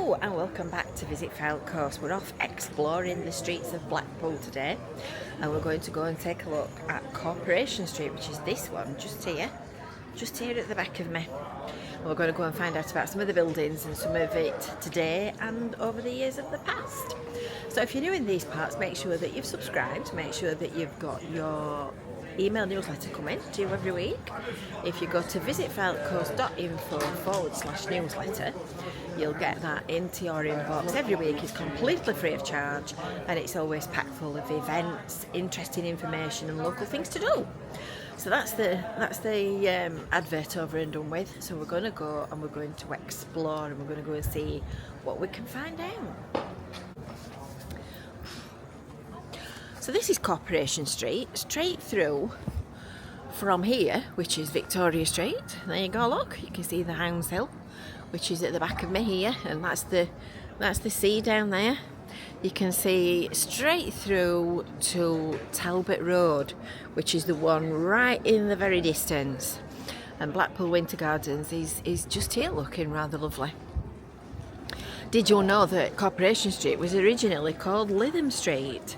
Hello and welcome back to Visit Fylde Coast. We're off exploring the streets of Blackpool today, and we're going to go and take a look at Corporation Street, which is this one just here at the back of me. And we're going to go and find out about some of the buildings and some of it today and over the years of the past. So if you're new in these parts, make sure that you've subscribed, make sure that you've got your email newsletter coming to you every week. If you go to visitfyldecoast.info/newsletter, you'll get that into your inbox every week. It's completely free of charge and it's always packed full of events, interesting information and local things to do. So that's the advert over and done with. So we're going to go and we're going to explore and we're going to go and see what we can find out. So this is Corporation Street, straight through from here, which is Victoria Street. There you go, look, you can see the Hounds Hill, which is at the back of me here, and that's the sea down there. You can see straight through to Talbot Road, which is the one right in the very distance. And Blackpool Winter Gardens is just here, looking rather lovely. Did you know that Corporation Street was originally called Lytham Street?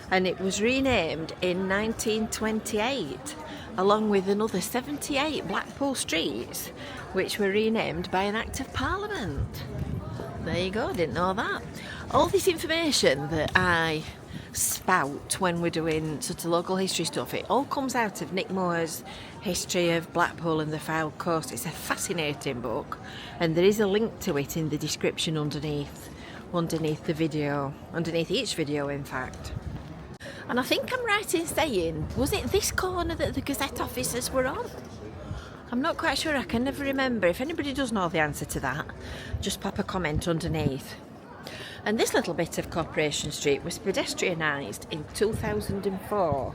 And it was renamed in 1928, along with another 78 Blackpool streets, which were renamed by an Act of Parliament. There you go, didn't know that. All this information that I spout when we're doing sort of local history stuff, it all comes out of Nick Moore's History of Blackpool and the Fylde Coast. It's a fascinating book, and there is a link to it in the description underneath the video, underneath each video in fact. And I think I'm right in saying, was it this corner that the Gazette officers were on? I'm not quite sure, I can never remember. If anybody does know the answer to that, just pop a comment underneath. And this little bit of Corporation Street was pedestrianised in 2004,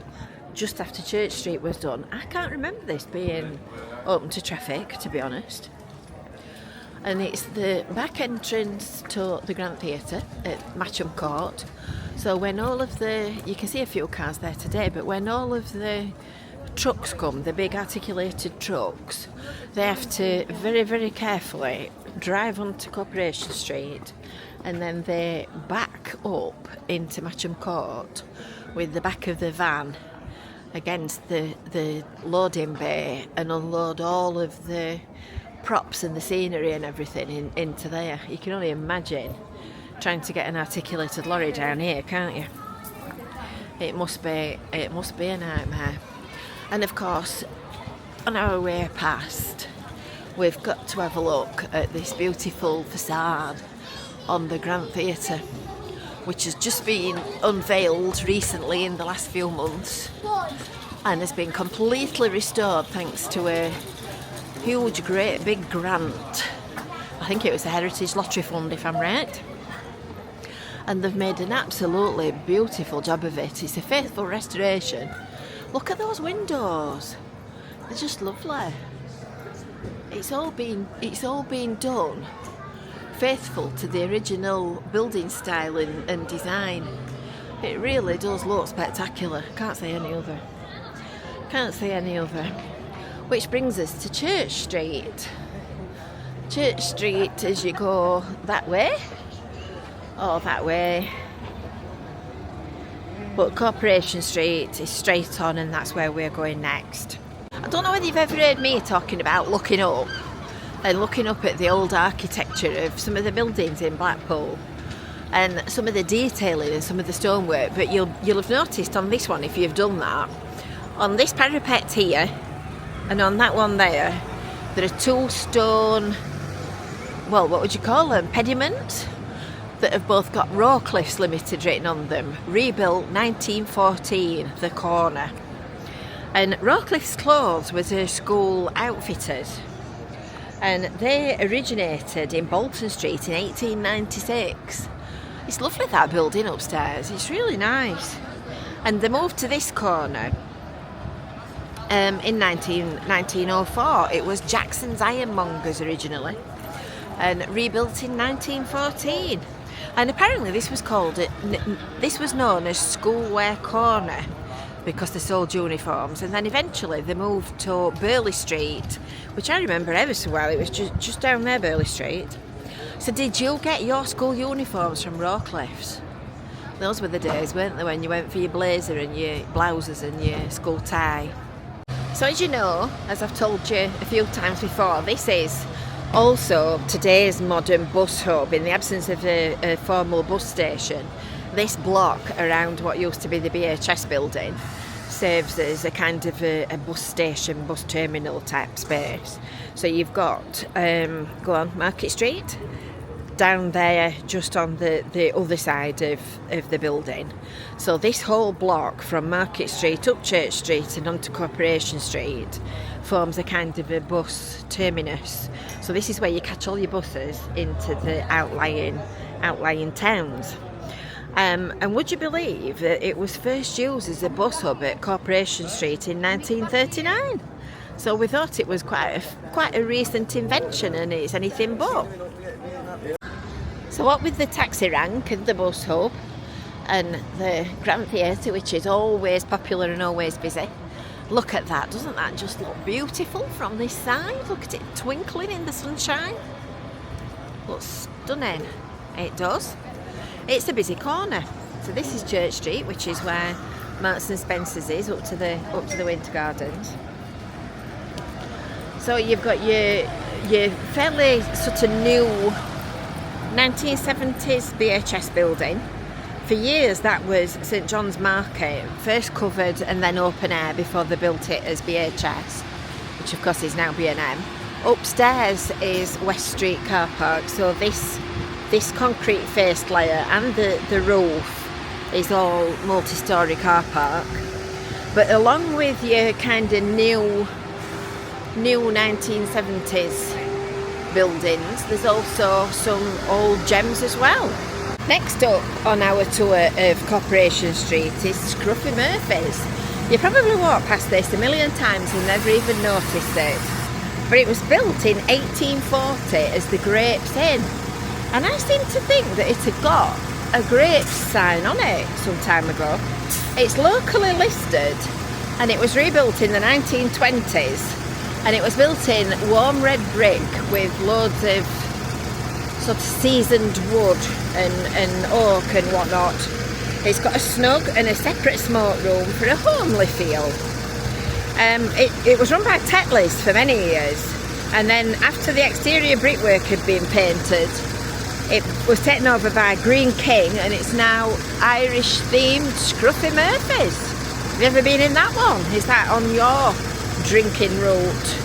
just after Church Street was done. I can't remember this being open to traffic, to be honest. And it's the back entrance to the Grand Theatre at Matcham Court. So when all of you can see a few cars there today, but when all of the trucks come, the big articulated trucks, they have to very, very carefully drive onto Corporation Street, and then they back up into Matcham Court with the back of the van against the loading bay and unload all of the props and the scenery and everything into there. You can only imagine trying to get an articulated lorry down here, can't you? It must be a nightmare. And of course, on our way past, we've got to have a look at this beautiful facade on the Grand Theatre, which has just been unveiled recently in the last few months and has been completely restored thanks to a huge, great big grant. I think it was the Heritage Lottery Fund, if I'm right. And they've made an absolutely beautiful job of it. It's a faithful restoration. Look at those windows. They're just lovely. It's all been done faithful to the original building style and design. It really does look spectacular. Can't say any other. Which brings us to Church Street. Church Street as you go that way. That way. But Corporation Street is straight on, and that's where we're going next. I don't know whether you've ever heard me talking about looking up at the old architecture of some of the buildings in Blackpool and some of the detailing and some of the stonework, but you'll have noticed on this one, if you've done that, on this parapet here and on that one there are two stone, well, what would you call them, pediments that have both got Rawcliffe's Limited written on them. Rebuilt 1914, the corner. And Rawcliffe's Clothes was a school outfitters, and they originated in Bolton Street in 1896. It's lovely, that building upstairs, it's really nice. And they moved to this corner in 1904. It was Jackson's Ironmongers originally, and rebuilt in 1914. And apparently this was known as Schoolwear Corner because they sold uniforms, and then eventually they moved to Burley Street, which I remember ever so well. It was just down there, Burley Street. So did you get your school uniforms from Rawcliffe's? Those were the days, weren't they, when you went for your blazer and your blouses and your school tie. So as you know, as I've told you a few times before, this is also today's modern bus hub. In the absence of a formal bus station, this block around what used to be the BHS building serves as a kind of a bus station, bus terminal type space. So you've got, go on, Market Street, down there just on the other side of the building. So this whole block from Market Street up Church Street and onto Corporation Street forms a kind of a bus terminus. So this is where you catch all your buses into the outlying towns. And would you believe that it was first used as a bus hub at Corporation Street in 1939? So we thought it was quite a recent invention, and it's anything but. So what with the taxi rank and the bus hub and the Grand Theatre, which is always popular and always busy, look at that. Doesn't that just look beautiful from this side? Look at it twinkling in the sunshine. Looks stunning. It does. It's a busy corner. So this is Church Street, which is where Marks and Spencer's is, up to the Winter Gardens. So you've got your fairly sort of new 1970s BHS building. For years that was St John's Market, first covered and then open air before they built it as BHS, which of course is now B&M. Upstairs is West Street car park, so this concrete faced layer and the roof is all multi-storey car park. But along with your kind of new 1970s buildings, there's also some old gems as well. Next up on our tour of Corporation Street is Scruffy Murphys. You probably walked past this a million times and never even noticed it, but it was built in 1840 as the Grapes Inn, and I seem to think that it had got a grapes sign on it some time ago. It's locally listed and it was rebuilt in the 1920s. And it was built in warm red brick with loads of sort of seasoned wood and oak and whatnot. It's got a snug and a separate smoke room for a homely feel. It was run by Tetleys for many years, and then after the exterior brickwork had been painted, it was taken over by Green King, and it's now Irish themed Scruffy Murphys. Have you ever been in that one? Is that on your drinking route?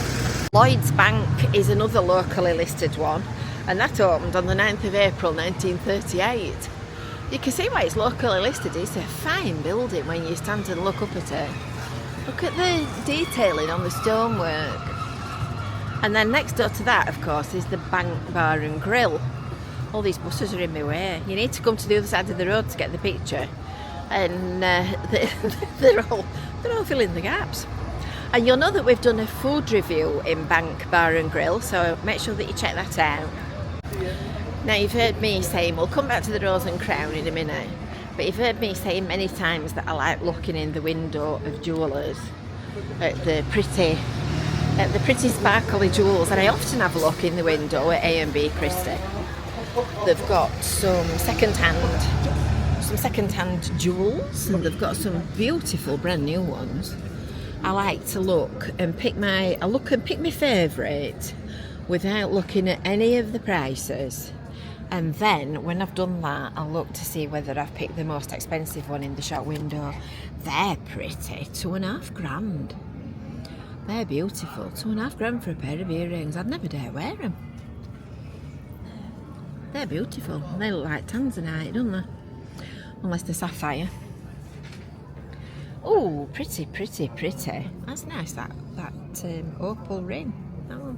Lloyds Bank is another locally listed one, and that opened on the 9th of April 1938. You can see why it's locally listed. It's a fine building when you stand and look up at it. Look at the detailing on the stonework. And then next door to that, of course, is the Bank Bar and Grill. All these buses are in my way. You need to come to the other side of the road to get the picture, and they're all filling the gaps. And you'll know that we've done a food review in Bank Bar and Grill, so make sure that you check that out. Now, you've heard me saying, we'll come back to the Rose and Crown in a minute, but you've heard me saying many times that I like looking in the window of jewellers at the pretty sparkly jewels, and I often have a look in the window at AMB Christie. They've got some second-hand jewels, and they've got some beautiful brand new ones. I like to look and pick my favourite without looking at any of the prices, and then when I've done that, I'll look to see whether I've picked the most expensive one in the shop window. They're pretty, £2,500. They're beautiful, £2,500 for a pair of earrings. I'd never dare wear them. They're beautiful. They look like tanzanite, don't they? Unless they're sapphire. Oh, pretty, pretty, pretty. That's nice, that opal ring. That one.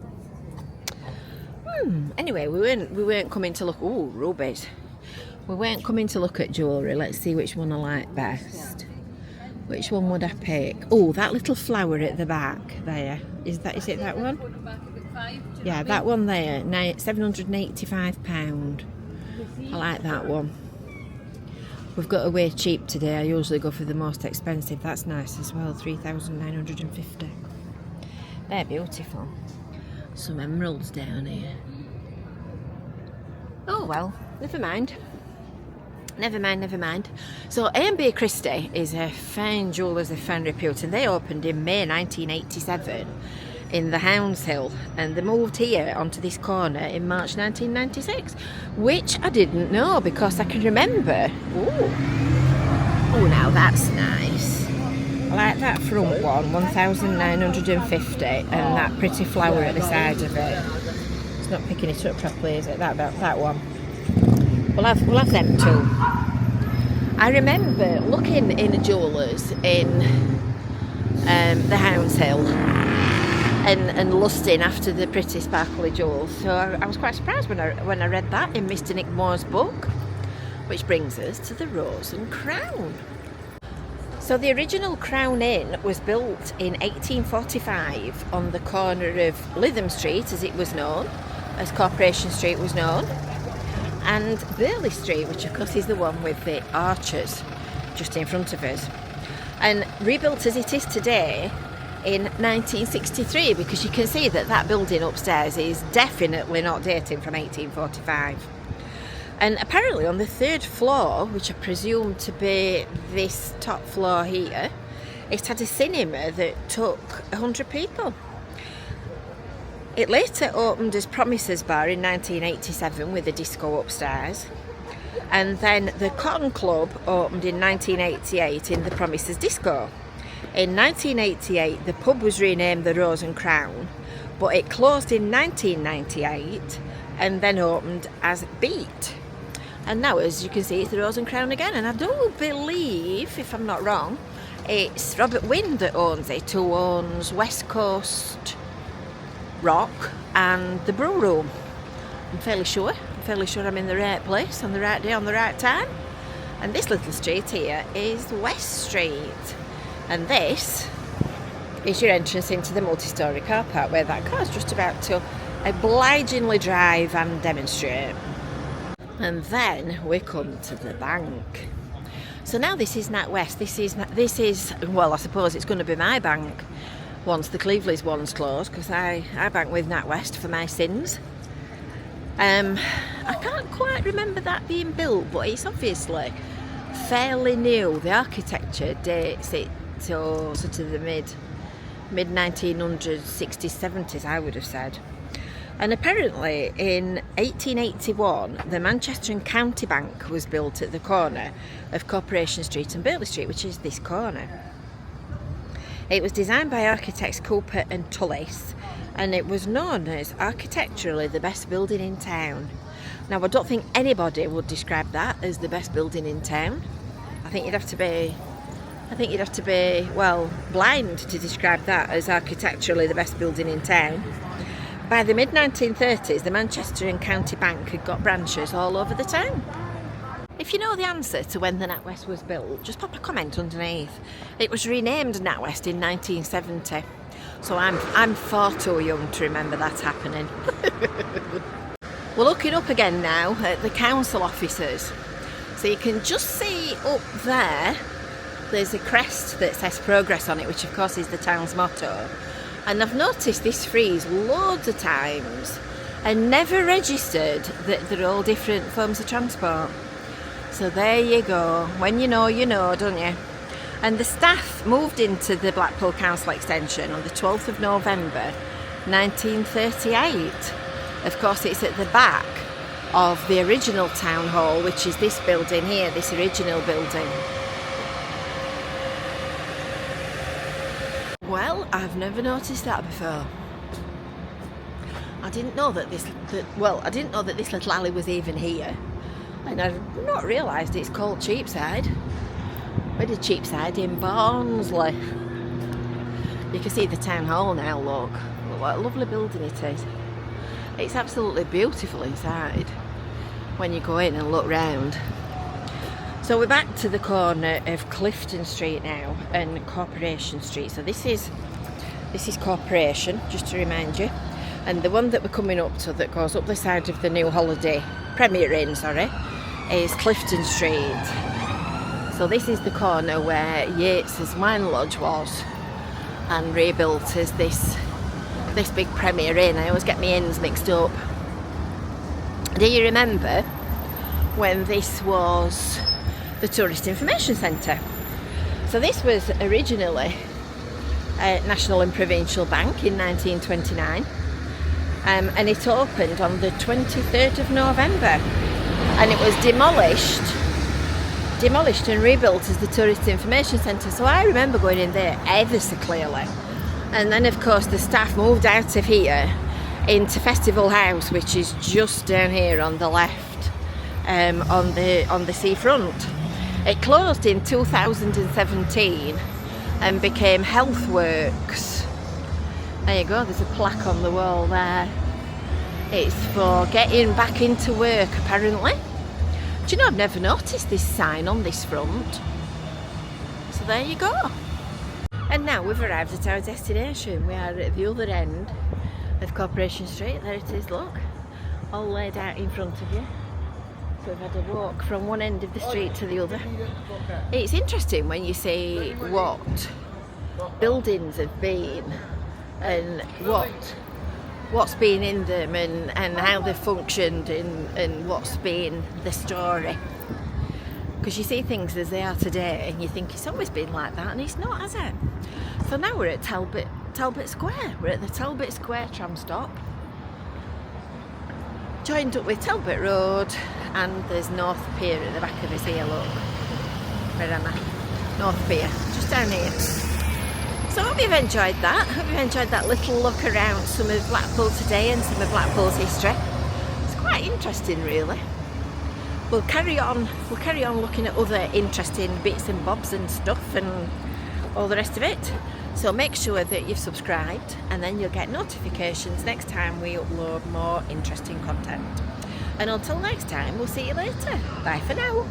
Anyway, we weren't coming to look. Oh, rubies. We weren't coming to look at jewellery. Let's see which one I like best. Which one would I pick? Oh, that little flower at the back there. Is it that one? Yeah, that one there. £785. I like that one. We've got away cheap today. I usually go for the most expensive. That's nice as well, £3,950. They're beautiful. Some emeralds down here. Oh well, never mind. Never mind. So AMB Christie is a fine jewellers of fine repute, and they opened in May 1987 in the Hounds Hill, and they moved here onto this corner in March 1996, which I didn't know because I can remember. Oh, now that's nice. I like that front one, 1,950, and that pretty flower at the side of it. It's not picking it up properly, is it? That one. We'll have them too. I remember looking in a jewellers in the Hounds Hill and lusting after the pretty sparkly jewels. So I was quite surprised when I read that in Mr. Nick Moore's book, which brings us to the Rose and Crown. So the original Crown Inn was built in 1845 on the corner of Lytham Street, as it was known, as Corporation Street was known, and Burley Street, which of course is the one with the arches just in front of us, and rebuilt as it is today in 1963, because you can see that building upstairs is definitely not dating from 1845. And apparently on the third floor, which I presume to be this top floor here, it had a cinema that took 100 people. It later opened as Promises Bar in 1987 with a disco upstairs, and then the Cotton Club opened in 1988 in the Promises Disco. In 1988 the pub was renamed the Rose and Crown, but it closed in 1998 and then opened as Beat. And now, as you can see, it's the Rose and Crown again, and I do believe, if I'm not wrong, it's Robert Wynne that owns it, who owns West Coast Rock and the Brew Room. I'm fairly sure I'm in the right place on the right day on the right time. And this little street here is West Street, and this is your entrance into the multi-storey car park, where that car's just about to obligingly drive and demonstrate. And then we come to the bank. So now this is NatWest. This is well, I suppose it's going to be my bank once the Cleveland's one's closed, because I bank with NatWest for my sins. I can't quite remember that being built, but it's obviously fairly new. The architecture dates it to sort of the mid 1900s, 60s, 70s, I would have said. And apparently in 1881 the Manchester and County Bank was built at the corner of Corporation Street and Burley Street, which is this corner. It was designed by architects Cooper and Tullis, and it was known as architecturally the best building in town. Now, I don't think anybody would describe that as the best building in town. I think you'd have to be well, blind to describe that as architecturally the best building in town. By the mid-1930s, the Manchester and County Bank had got branches all over the town. If you know the answer to when the NatWest was built, just pop a comment underneath. It was renamed NatWest in 1970, so I'm far too young to remember that happening. We're looking up again now at the council offices. So you can just see up there's a crest that says Progress on it, which of course is the town's motto. And I've noticed this frieze loads of times and never registered that they're all different forms of transport. So there you go. When you know, don't you? And the staff moved into the Blackpool Council Extension on the 12th of November 1938. Of course, it's at the back of the original town hall, which is this building here, this original building. Well, I've never noticed that before. I didn't know that this little alley was even here, and I've not realised it's called Cheapside. Where did Cheapside in Barnsley? You can see the town hall now. Look what a lovely building it is. It's absolutely beautiful inside when you go in and look round. So we're back to the corner of Clifton Street now and Corporation Street. So this is Corporation, just to remind you, and the one that we're coming up to that goes up the side of the new Premier Inn, is Clifton Street. So this is the corner where Yates's Wine Lodge was, and rebuilt as this big Premier Inn. I always get my inns mixed up. Do you remember when this was the Tourist Information Centre? So this was originally a National and Provincial Bank in 1929, and it opened on the 23rd of November, and it was demolished and rebuilt as the Tourist Information Centre. So I remember going in there ever so clearly. And then of course the staff moved out of here into Festival House, which is just down here on the left, on the seafront. It closed in 2017 and became Healthworks. There you go, there's a plaque on the wall there. It's for getting back into work, apparently. Do you know, I've never noticed this sign on this front. So there you go. And now we've arrived at our destination. We are at the other end of Corporation Street. There it is, look, all laid out in front of you. So we've had a walk from one end of the street to the other. It's interesting when you see what buildings have been and what's been in them and how they've functioned and what's been the story. Because you see things as they are today and you think it's always been like that, and it's not, has it? So now we're at Talbert Square. We're at the Talbert Square tram stop, joined up with Talbot Road, and there's North Pier at the back of us here, look. Where am I? North Pier, just down here. So I hope you've enjoyed that. I hope you've enjoyed that little look around some of Blackpool today and some of Blackpool's history. It's quite interesting, really. We'll carry on looking at other interesting bits and bobs and stuff and all the rest of it. So make sure that you've subscribed, and then you'll get notifications next time we upload more interesting content. And until next time, we'll see you later. Bye for now.